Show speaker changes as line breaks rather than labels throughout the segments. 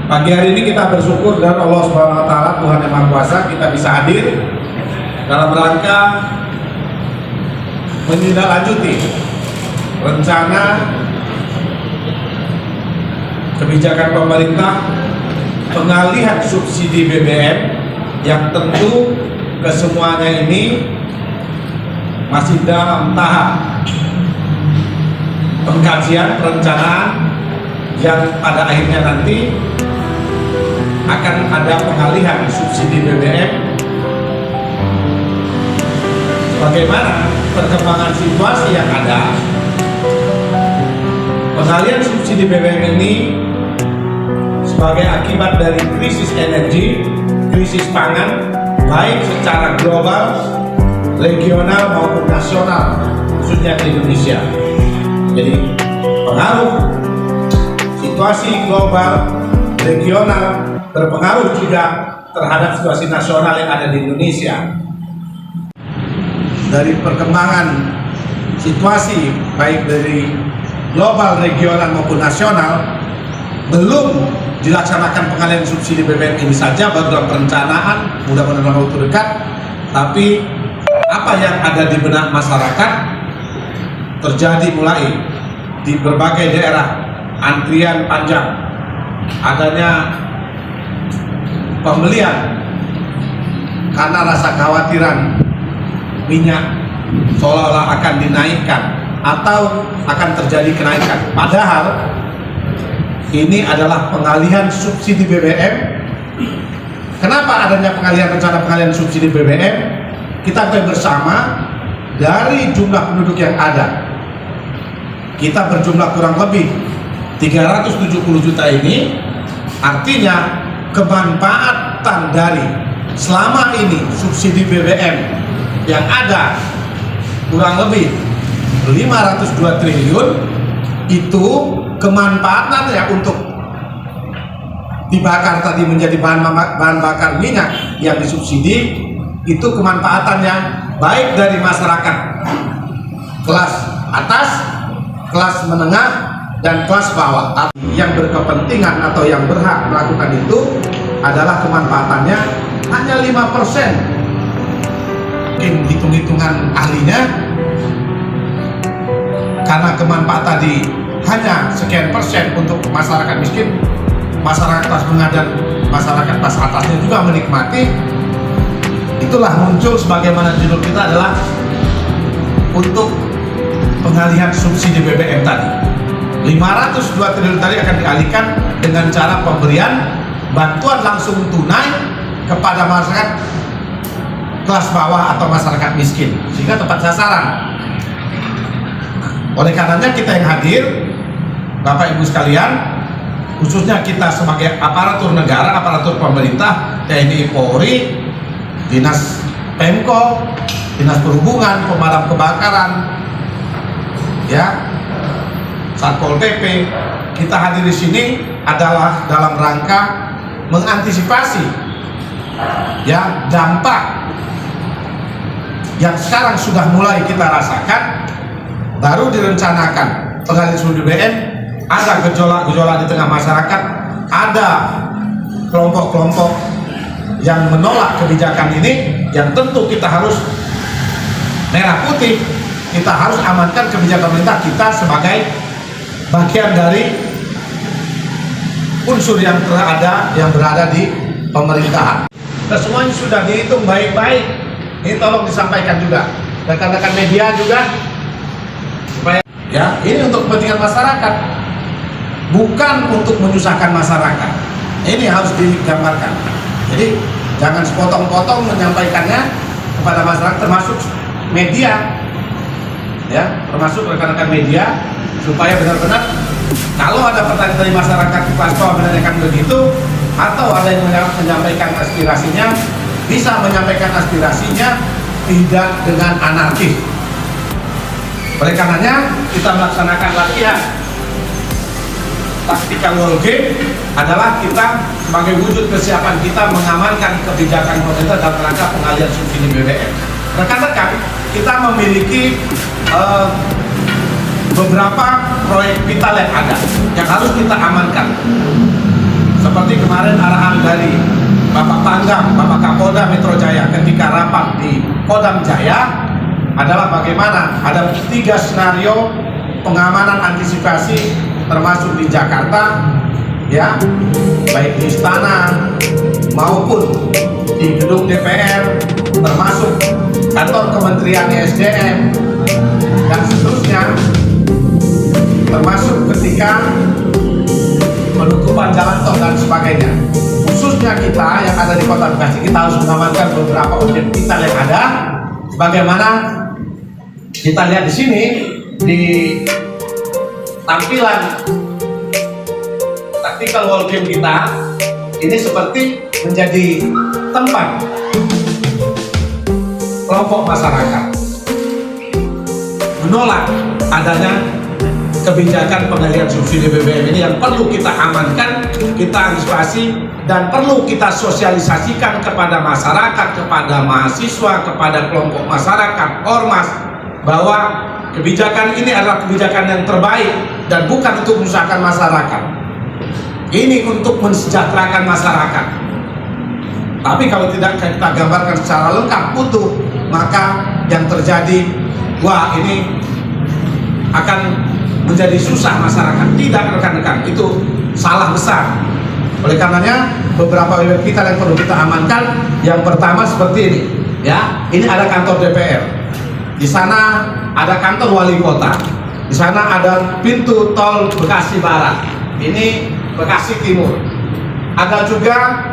Pagi hari ini kita bersyukur dan Allah Subhanahu wa taala, Tuhan yang Maha Kuasa, kita bisa hadir dalam rangka menindaklanjuti rencana kebijakan pemerintah pengalihan subsidi BBM yang tentu kesemuanya ini masih dalam tahap pengkajian perencanaan yang pada akhirnya nanti akan ada pengalihan subsidi BBM. Bagaimana perkembangan situasi yang ada, pengalihan subsidi BBM ini sebagai akibat dari krisis energi, krisis pangan, baik secara global, regional maupun nasional, khususnya di Indonesia. Jadi pengaruh situasi global, regional berpengaruh juga terhadap situasi nasional yang ada di Indonesia. Dari perkembangan situasi baik dari global, regional maupun nasional, belum dilaksanakan pengalihan subsidi BBM ini saja, baru dalam perencanaan, mudah-mudahan dalam waktu dekat. Tapi apa yang ada di benak masyarakat terjadi mulai di berbagai daerah, antrian panjang, adanya pembelian karena rasa kekhawatiran minyak seolah-olah akan dinaikkan atau akan terjadi kenaikan. Padahal ini adalah pengalihan subsidi BBM. Kenapa adanya rencana pengalihan subsidi BBM? Kita ketahui bersama dari jumlah penduduk yang ada, kita berjumlah kurang lebih 370 juta ini, artinya kemanfaatan dari selama ini subsidi BBM yang ada kurang lebih 502 triliun itu kemanfaatannya untuk dibakar tadi menjadi bahan bakar minyak yang disubsidi, itu kemanfaatannya baik dari masyarakat kelas atas, kelas menengah, dan kelas bawah. Yang berkepentingan atau yang berhak melakukan itu adalah kemanfaatannya hanya 5%. Mungkin hitung-hitungan ahlinya, karena kemanfaat tadi hanya sekian persen untuk masyarakat miskin, masyarakat kelas menengah dan masyarakat kelas atasnya juga menikmati. Itulah muncul sebagaimana judul kita adalah untuk pengalihan subsidi BBM tadi. 502 triliun tadi akan dialihkan dengan cara pemberian bantuan langsung tunai kepada masyarakat kelas bawah atau masyarakat miskin, sehingga tepat sasaran. Oleh karenanya kita yang hadir, Bapak Ibu sekalian, khususnya kita sebagai aparatur negara, aparatur pemerintah, TNI, Polri, Dinas Pemko, Dinas Perhubungan, Pemadam Kebakaran, ya, Satpol PP, kita hadir di sini adalah dalam rangka mengantisipasi ya dampak yang sekarang sudah mulai kita rasakan. Baru direncanakan pengalihan subsidi BBM, ada gejolak-gejolak di tengah masyarakat, ada kelompok-kelompok yang menolak kebijakan ini, yang tentu kita harus merah putih, kita harus amankan kebijakan pemerintah kita sebagai bagian dari unsur yang berada di pemerintahan. Semuanya sudah dihitung baik-baik. Ini tolong disampaikan juga rekan-rekan media juga, supaya ya ini untuk kepentingan masyarakat, bukan untuk menyusahkan masyarakat. Ini harus digambarkan. Jadi jangan sepotong-potong menyampaikannya kepada masyarakat, termasuk media, ya, termasuk rekan-rekan media, supaya benar-benar kalau ada pertanyaan dari masyarakat kelas bawah menanyakan begitu, atau ada yang menyampaikan aspirasinya, bisa menyampaikan aspirasinya tidak dengan anarkis. Oleh karenanya kita melaksanakan latihan tactical war game adalah kita sebagai wujud kesiapan kita mengamankan kebijakan pemerintah dalam rangka pengalihan subsidi BBM. Rekan-rekan, kita memiliki beberapa proyek vital yang ada yang harus kita amankan. seperti kemarin arahan dari Bapak Pangdam, Bapak Kapolda Metro Jaya ketika rapat di Kodam Jaya adalah bagaimana ada 3 skenario pengamanan antisipasi termasuk di Jakarta, ya, baik di istana maupun di gedung DPR, termasuk kantor Kementerian SDM dan seterusnya, termasuk ketika penutupan jalan tol dan sebagainya. Khususnya kita yang ada di Kota Bekasi, kita harus mengamankan beberapa objek vital yang ada. Bagaimana kita lihat di sini di tampilan tactical wall game kita, ini seperti menjadi tempat kelompok masyarakat menolak adanya kebijakan pengalihan subsidi BBM ini yang perlu kita amankan, kita antisipasi, dan perlu kita sosialisasikan kepada masyarakat, kepada mahasiswa, kepada kelompok masyarakat, ormas, bahwa kebijakan ini adalah kebijakan yang terbaik dan bukan untuk menyusahkan masyarakat. Ini untuk mensejahterakan masyarakat. Tapi kalau tidak kita gambarkan secara lengkap utuh, maka yang terjadi, wah ini akan menjadi susah masyarakat. Tidak, rekan-rekan, itu salah besar. Oleh karenanya beberapa objek vital yang perlu kita amankan. Yang pertama seperti ini, ya, ini ada kantor DPR, di sana ada kantor wali kota, di sana ada pintu tol Bekasi Barat, ini Bekasi Timur, ada juga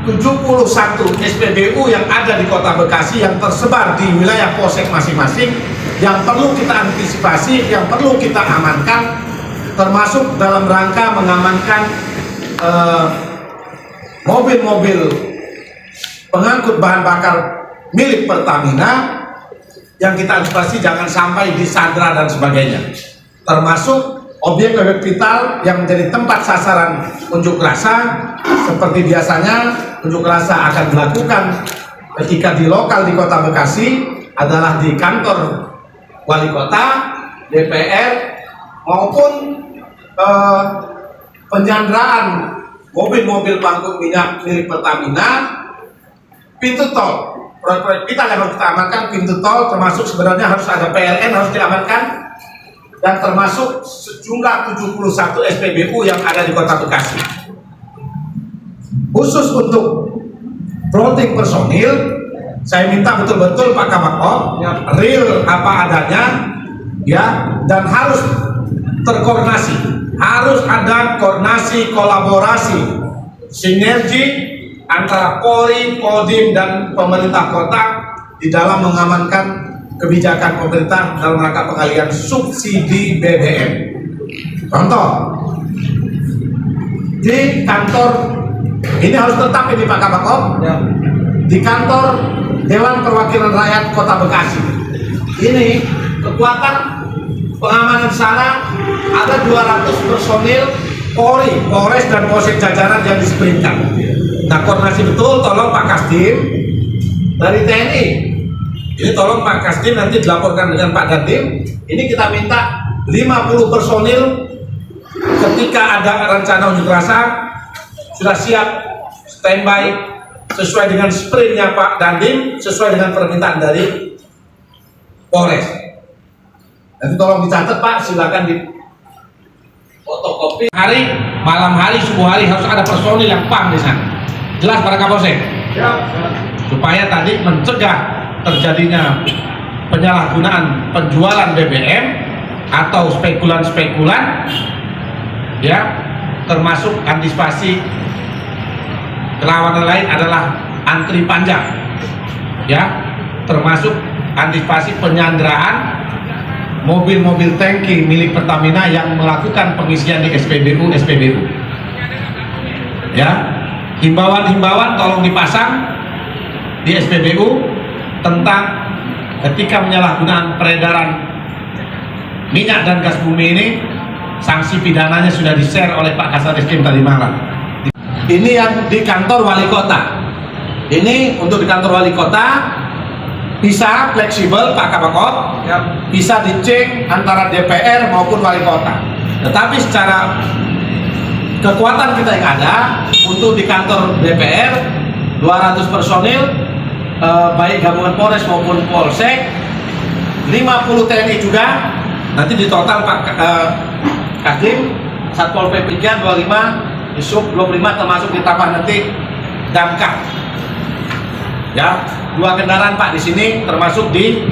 71 SPBU yang ada di Kota Bekasi yang tersebar di wilayah polsek masing-masing, yang perlu kita antisipasi, yang perlu kita amankan, termasuk dalam rangka mengamankan mobil-mobil pengangkut bahan bakar milik Pertamina yang kita antisipasi jangan sampai disandra dan sebagainya, termasuk objek-objek vital yang menjadi tempat sasaran unjuk rasa. Seperti biasanya unjuk rasa akan dilakukan ketika di lokal di Kota Bekasi adalah di kantor wali kota, DPR, maupun penyanderaan mobil-mobil pengangkut minyak milik Pertamina, pintu tol. Proyek-proyek vital yang harus kita amankan, pintu tol, termasuk sebenarnya harus ada PLN harus diamankan, dan termasuk sejumlah 71 SPBU yang ada di Kota Bekasi. Khusus untuk floating personil, saya minta betul-betul Pak Kabako real apa adanya, ya, dan harus terkoordinasi, harus ada koordinasi, kolaborasi, sinergi antara Polri, Kodim, dan pemerintah kota di dalam mengamankan kebijakan pemerintah dalam rangka pengalihan subsidi BBM. Contoh, di kantor ini harus tetap ini Pak Kabako, ya, di kantor Dewan Perwakilan Rakyat Kota Bekasi. Ini kekuatan pengamanan sana ada 200 personil Polri, Polres, dan Polsek jajaran yang disiplinkan. Nah, koordinasi betul, tolong Pak Kasdim dari TNI. Ini tolong Pak Kasdim nanti dilaporkan dengan Pak Dandim. Ini kita minta 50 personil ketika ada rencana unjuk rasa sudah siap standby sesuai dengan sprintnya Pak Dandim, sesuai dengan permintaan dari Polres. Nanti tolong dicatat Pak, silakan di fotokopi. Hari, malam hari, subuh hari harus ada personil yang paham di sana. Jelas para Kapolsek? Supaya tadi mencegah terjadinya penyalahgunaan penjualan BBM atau spekulan-spekulan, ya, termasuk antisipasi kerawanan lain adalah antri panjang, ya, termasuk antisipasi penyanderaan mobil-mobil tangki milik Pertamina yang melakukan pengisian di SPBU, ya. Himbauan-himbauan tolong dipasang di SPBU tentang ketika penyalahgunaan peredaran minyak dan gas bumi ini, sanksi pidananya sudah di-share oleh Pak Kasat Reskrim tadi malam. Ini yang di kantor wali kota. Ini untuk di kantor wali kota bisa fleksibel Pak Kabako, ya, bisa dicek antara DPR maupun wali kota. Tetapi secara kekuatan kita yang ada untuk di kantor DPR 200 personil, baik gabungan Polres maupun Polsek, 50 TNI juga. Nanti di total Pak Kasdim, Satpol PP 25, Disub 25, termasuk ditambah nanti Damkar. Ya, 2 kendaraan Pak di sini termasuk di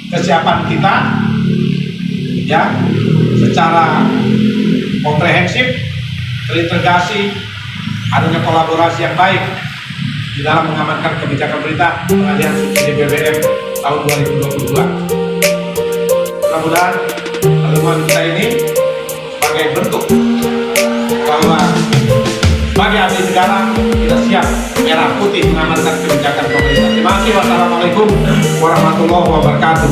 kesiapan kita ya secara komprehensif, terintegrasi, adanya kolaborasi yang baik di dalam mengamankan kebijakan pemerintah pengalihan subsidi BBM tahun 2022. Mudah-mudahan pertemuan kita ini sebagai bentuk bahwa bagi abdi negara kita siap merah putih mengamankan kebijakan pemerintah. Terima kasih. Wassalamualaikum warahmatullahi wabarakatuh.